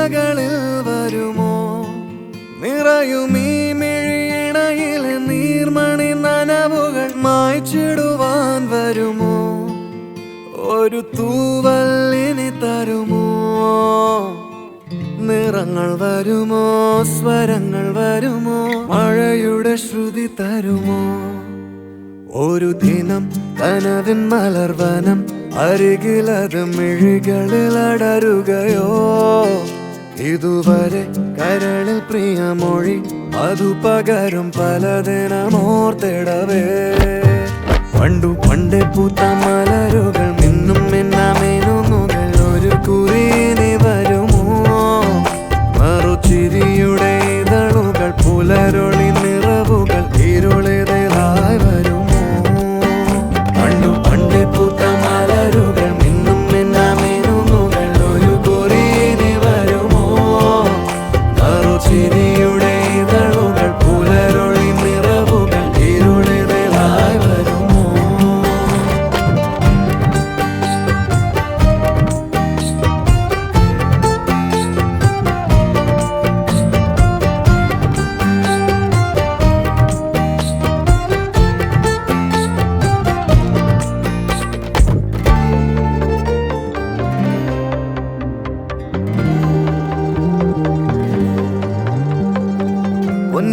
ചില്ലകളിൽ വരുമോ നിറയും ഈ മിഴിയിണയിലെ നീർമണി നനവുകൾ മായ്ച്ചിടുവാൻ വരുമോ ഒരു തൂവല്ലിനി തരുമോ നിറങ്ങൾ വരുമോ സ്വരങ്ങൾ വരുമോ മഴയുടെ ശ്രുതി തരുമോ ഒരു ദിനം കനവിൻ മലർവനം അരികിലത് മിഴികളിൽ അടരുകയോ ഇതുവരെ കരളിൽ പ്രിയമൊഴി അതു പകരും പലതിനമോർത്തിടവേ പണ്ടു പണ്ടേ പൂത്ത മലരുകൾ മിന്നും മിന്നാമേനുകൾ ഒരു കുറിയിനി വരുമോ മറുചിരിയുടെ ഇതളുകൾ പുലരൊളി നിറവുകൾ ഇരുളിതലായി വരുമോ പണ്ടു പണ്ടേ പൂത്ത മലരുകൾ മിന്നും മിന്നാമേനുകൾ ഒരു കുറിയിനി വരുമോ മറുചിരിയുടെ ഇതളുകൾ പുലരൊളി നിറവുകൾ ഇരുളിതലായി വരുമോ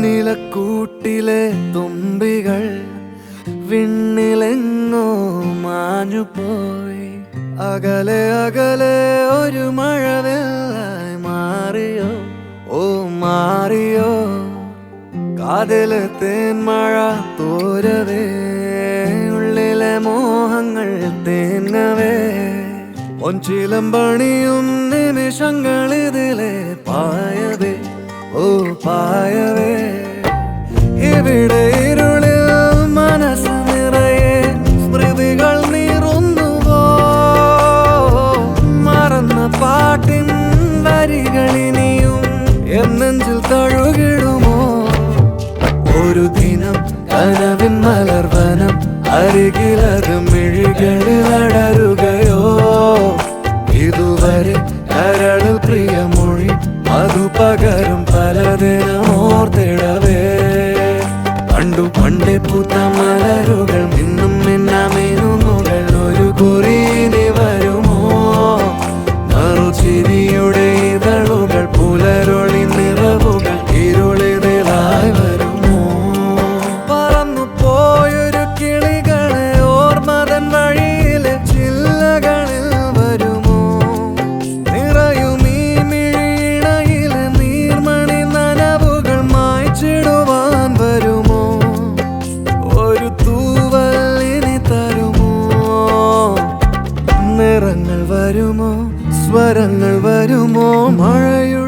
പൊന്നിലക്കൂട്ടിലെ തുമ്പികൾ വിണ്ണിലെങ്ങോ മാഞ്ഞുപോയി അകലെ അകലെ ഒരു മഴവെള്ളായി മാറിയോ ഓ മാറിയോ കാതിലെ തേന്മഴ തോരവേ ഉള്ളിലെ മോഹങ്ങൾ തേങ്ങവേ പൊൻചിലമ്പണിയും നിമിഷങ്ങളിതിലെ പായവേ ഓ പായവേ ഇവിടെ ഇരുളിൽ മനസ്സ് നിറയെ സ്മൃതികൾ നീറുന്നുവോ മറന്ന പാട്ടിൻ വരികളിനിയും എന്നെഞ്ചിൽ തഴുകിടുമോ ഒരു ദിനം കനവിൻ മലർവനം അരികിലത് മിഴികളിൽ അടരുകയോ ഇതുവരെ കരളിൽ പ്രിയമൊഴി അതു പകരും പലതിനമോർത്തിടവേ പണ്ടു പണ്ടേ പൂത്ത മലരുകൾ മിന്നും മിന്നാമേനുകൾ ഒരു കുറിയിനി വരുമോ മറുചിരിയുടെ ഇതളുകൾ പുലരൊളി നിറവുകൾ ഇരുളിതലായി വരുമോ പറന്നു പോയൊരു കിളികളെ ഓർമ്മതൻ വഴിയിലെ ചില്ലകളിൽ വരുമോ നിറയും ഈ മിഴിയിണയിലെ നീർമണി നനവുകൾ മായ്ച്ചിടുവാൻ വരുമോ ഒരു തൂവല്ലിനി തരുമോ നിറങ്ങൾ വരുമോ സ്വരങ്ങൾ വരുമോ മഴയുടെ